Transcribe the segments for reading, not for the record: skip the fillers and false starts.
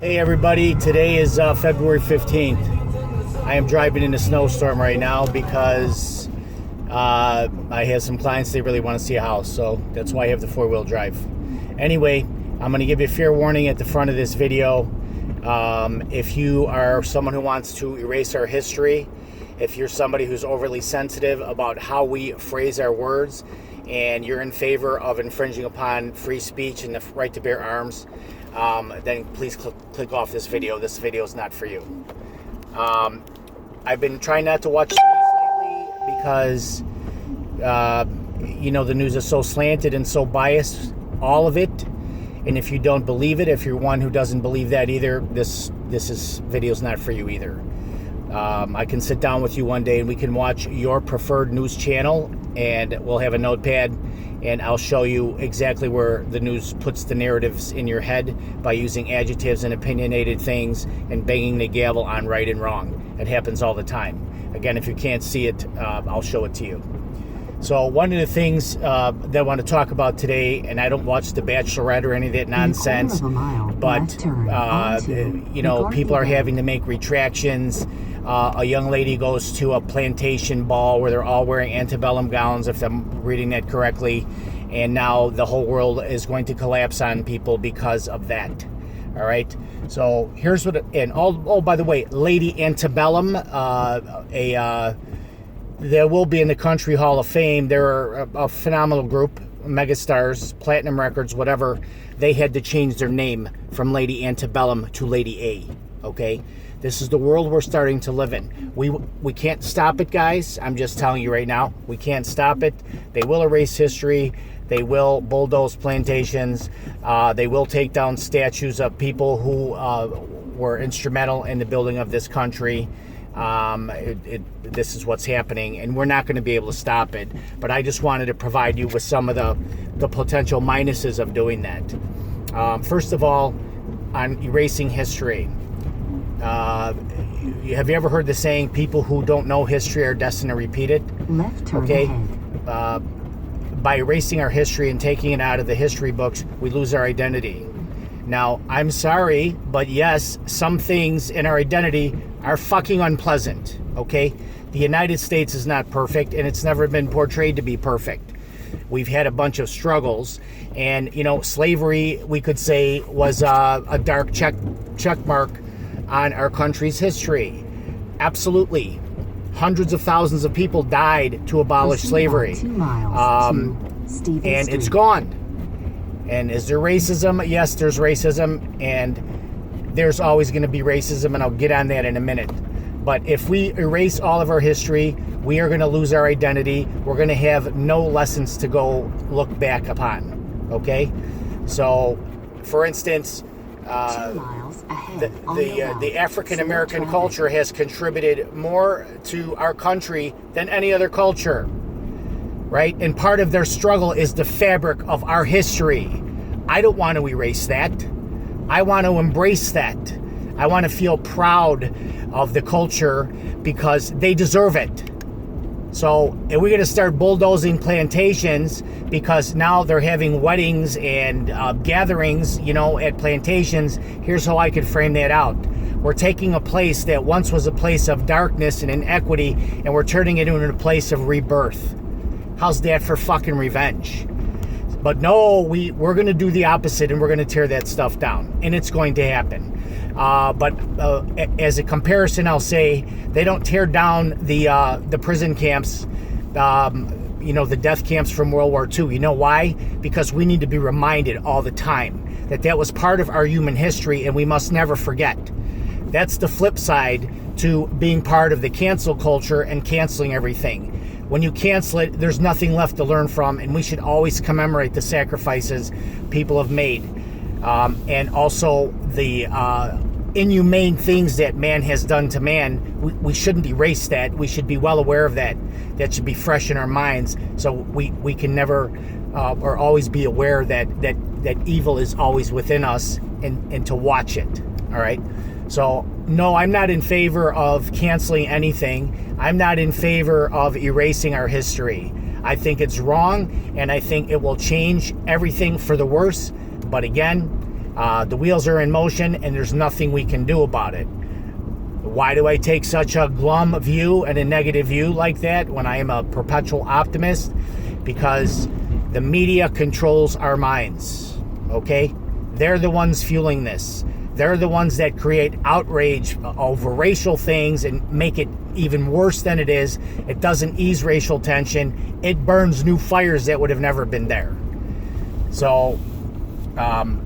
Hey everybody, today is February 15th. I am driving in a snowstorm right now because I have some clients, they really want to see a house, so that's why I have the four-wheel drive. Anyway, I'm going to give you a fair warning at the front of this video. If you are someone who wants to erase our history, if you're somebody who's overly sensitive about how we phrase our words, and you're in favor of infringing upon free speech and the right to bear arms, then please click off this video. This video is not for you. I've been trying not to watch the news lately because, the news is so slanted and so biased, all of it. And if you don't believe it, if you're one who doesn't believe that either, this video's not for you either. I can sit down with you one day and we can watch your preferred news channel, and we'll have a notepad and I'll show you exactly where the news puts the narratives in your head by using adjectives and opinionated things and banging the gavel on right and wrong. It happens all the time. Again, if you can't see it, I'll show it to you. So one of the things that I want to talk about today, and I don't watch The Bachelorette or any of that nonsense, but people are having to make retractions. A young lady goes to a plantation ball where they're all wearing antebellum gowns, if I'm reading that correctly, and now the whole world is going to collapse on people because of that. All right. So here's what. By the way, Lady Antebellum, there will be in the Country Hall of Fame. They're a phenomenal group, megastars, platinum records, whatever. They had to change their name from Lady Antebellum to Lady A. Okay. This is the world we're starting to live in. We can't stop it, guys. I'm just telling you right now. We can't stop it. They will erase history. They will bulldoze plantations. They will take down statues of people who were instrumental in the building of this country. This is what's happening, and we're not going to be able to stop it. But I just wanted to provide you with some of the potential minuses of doing that. First of all, on erasing history. Have you ever heard the saying, people who don't know history are destined to repeat it? Left turn ahead. By erasing our history and taking it out of the history books, we lose our identity. Now, I'm sorry, but yes, some things in our identity are fucking unpleasant, okay? The United States is not perfect, and it's never been portrayed to be perfect. We've had a bunch of struggles, and, slavery, we could say, was a dark check mark on our country's history. Absolutely. Hundreds of thousands of people died to abolish slavery. 2 miles to and it's gone. And is there racism? Yes, there's racism, and there's always going to be racism, and I'll get on that in a minute. But if we erase all of our history, we are going to lose our identity. We're going to have no lessons to go look back upon. Okay? So, for instance, 2 miles ahead the African American culture has contributed more to our country than any other culture, right? And part of their struggle is the fabric of our history. I don't want to erase that. I want to embrace that. I want to feel proud of the culture because they deserve it. So if we're going to start bulldozing plantations because now they're having weddings and gatherings, at plantations, here's how I could frame that out. We're taking a place that once was a place of darkness and inequity, and we're turning it into a place of rebirth. How's that for fucking revenge? But no, we're going to do the opposite, and we're going to tear that stuff down, and it's going to happen. But as a comparison, I'll say they don't tear down the prison camps, the death camps from World War II. You know why? Because we need to be reminded all the time that was part of our human history, and we must never forget. That's the flip side to being part of the cancel culture and canceling everything. When you cancel it, there's nothing left to learn from, and we should always commemorate the sacrifices people have made. And also the inhumane things that man has done to man. We shouldn't erase that. We should be well aware of that. That should be fresh in our minds, so we can never or always be aware that evil is always within us, and to watch it. All right. So no, I'm not in favor of canceling anything. I'm not in favor of erasing our history. I think it's wrong, and I think it will change everything for the worse. But again, The wheels are in motion, and there's nothing we can do about it. Why do I take such a glum view and a negative view like that when I am a perpetual optimist? Because the media controls our minds, okay? They're the ones fueling this. They're the ones that create outrage over racial things and make it even worse than it is. It doesn't ease racial tension. It burns new fires that would have never been there. So, God,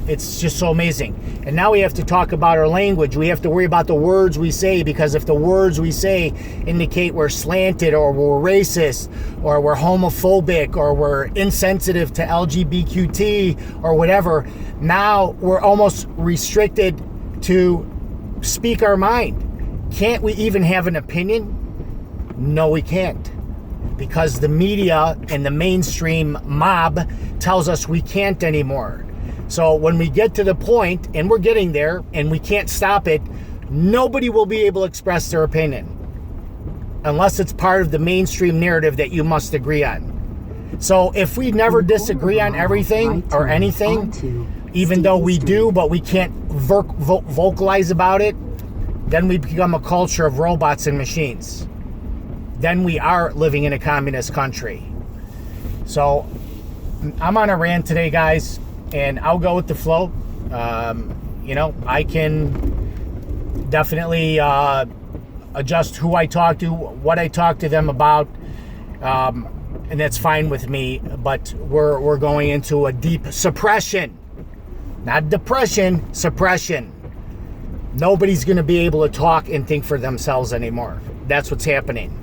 it's just so amazing. And now we have to talk about our language. We have to worry about the words we say, because if the words we say indicate we're slanted or we're racist or we're homophobic or we're insensitive to LGBTQ or whatever, now we're almost restricted to speak our mind. Can't we even have an opinion? No, we can't. Because the media and the mainstream mob tells us we can't anymore. So when we get to the point, and we're getting there, and we can't stop it, nobody will be able to express their opinion unless it's part of the mainstream narrative that you must agree on. So if we never disagree on everything or anything, even though we do, but we can't vocalize about it, then we become a culture of robots and machines. Then we are living in a communist country. So I'm on a rant today, guys. And I'll go with the flow. I can definitely adjust who I talk to, what I talk to them about, and that's fine with me. But we're going into a deep suppression, not depression, suppression. Nobody's going to be able to talk and think for themselves anymore. That's what's happening.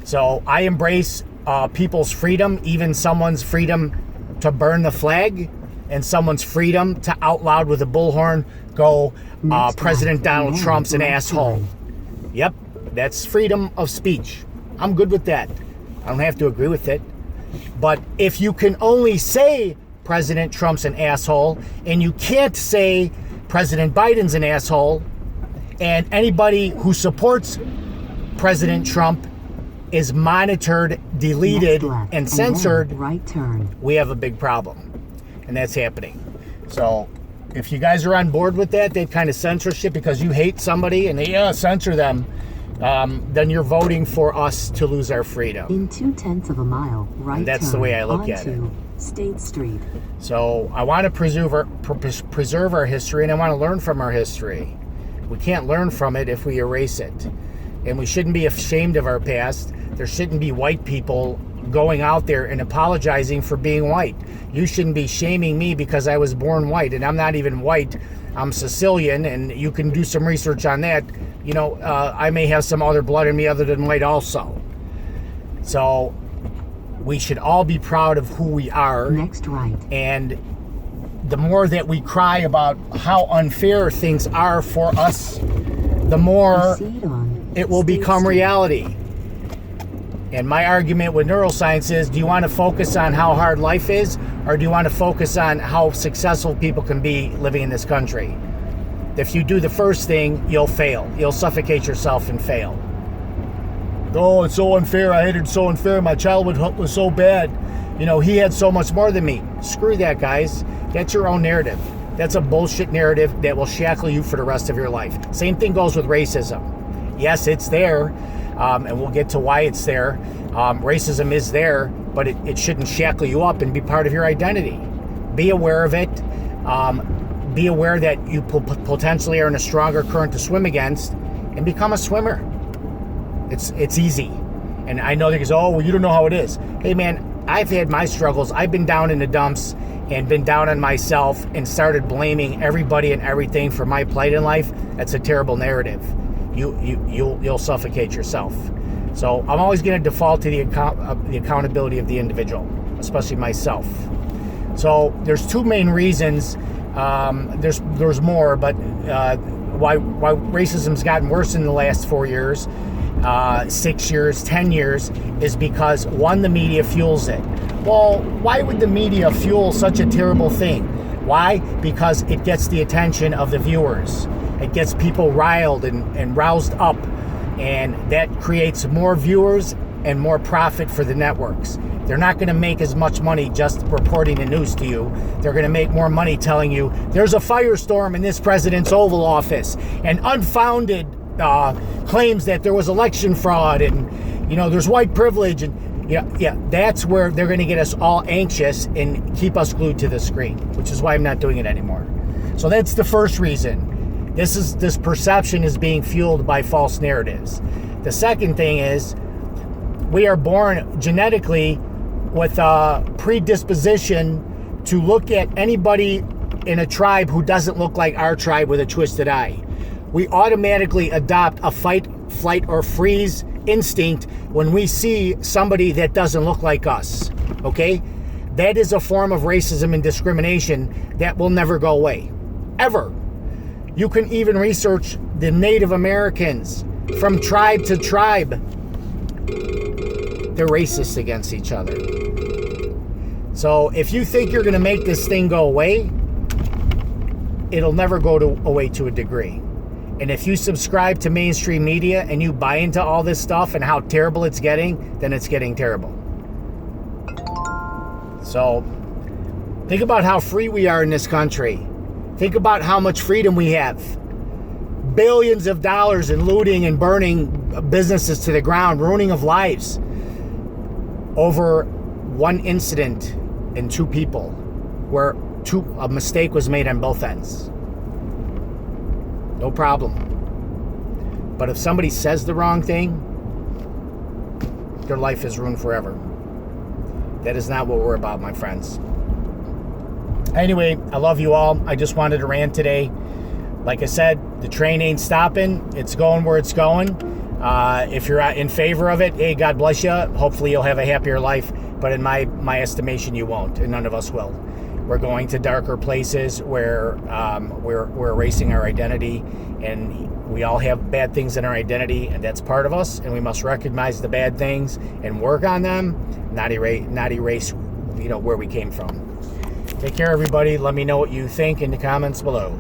So I embrace people's freedom, even someone's freedom to burn the flag, and someone's freedom to out loud with a bullhorn go, President Donald Trump's an asshole. Yep, that's freedom of speech. I'm good with that. I don't have to agree with it. But if you can only say President Trump's an asshole, and you can't say President Biden's an asshole, and anybody who supports President Trump is monitored, deleted, and censored, right turn. We have a big problem. And that's happening. So if you guys are on board with that kind of censorship because you hate somebody and they censor them, then you're voting for us to lose our freedom. In 0.2 miles, right. And that's the way I look at it. State Street. So I want to preserve our history, and I want to learn from our history. We can't learn from it if we erase it. And we shouldn't be ashamed of our past. There shouldn't be white people going out there and apologizing for being white. You shouldn't be shaming me because I was born white, and I'm not even white. I'm Sicilian, and you can do some research on that. I may have some other blood in me other than white also. So we should all be proud of who we are. Next right. And the more that we cry about how unfair things are for us, the more it will become reality. And my argument with neuroscience is, do you want to focus on how hard life is, or do you want to focus on how successful people can be living in this country? If you do the first thing, you'll fail. You'll suffocate yourself and fail. Oh, it's so unfair. I hated it so unfair. My childhood was so bad. He had so much more than me. Screw that, guys. That's your own narrative. That's a bullshit narrative that will shackle you for the rest of your life. Same thing goes with racism. Yes, it's there. And we'll get to why it's there. Racism is there, but it shouldn't shackle you up and be part of your identity. Be aware of it. Be aware that you potentially are in a stronger current to swim against, and become a swimmer. It's easy. And I know that goes, oh, well, you don't know how it is. Hey, man, I've had my struggles. I've been down in the dumps and been down on myself and started blaming everybody and everything for my plight in life. That's a terrible narrative. You'll suffocate yourself. So I'm always going to default to the accountability of the individual, especially myself. So there's two main reasons. There's more, but why racism's gotten worse in the last 4 years, 6 years, 10 years, is because, one, the media fuels it. Well, why would the media fuel such a terrible thing? Why? Because it gets the attention of the viewers. It gets people riled and roused up, and that creates more viewers and more profit for the networks. They're not going to make as much money just reporting the news to you. They're going to make more money telling you there's a firestorm in this president's Oval Office and unfounded claims that there was election fraud and, there's white privilege. And that's where they're going to get us all anxious and keep us glued to the screen, which is why I'm not doing it anymore. So that's the first reason. This perception is being fueled by false narratives. The second thing is we are born genetically with a predisposition to look at anybody in a tribe who doesn't look like our tribe with a twisted eye. We automatically adopt a fight, flight, or freeze instinct when we see somebody that doesn't look like us, okay? That is a form of racism and discrimination that will never go away, ever. You can even research the Native Americans from tribe to tribe. They're racist against each other. So if you think you're going to make this thing go away, it'll never go away to a degree. And if you subscribe to mainstream media and you buy into all this stuff and how terrible it's getting, then it's getting terrible. So think about how free we are in this country. Think about how much freedom we have. Billions of dollars in looting and burning businesses to the ground, ruining of lives over one incident and two people where a mistake was made on both ends. No problem. But if somebody says the wrong thing, their life is ruined forever. That is not what we're about, my friends. Anyway, I love you all. I just wanted to rant today. Like I said, the train ain't stopping. It's going where it's going. If you're in favor of it, hey, God bless you. Hopefully you'll have a happier life. But in my estimation, you won't, and none of us will. We're going to darker places where we're erasing our identity, and we all have bad things in our identity, and that's part of us, and we must recognize the bad things and work on them, not erase where we came from. Take care, everybody. Let me know what you think in the comments below.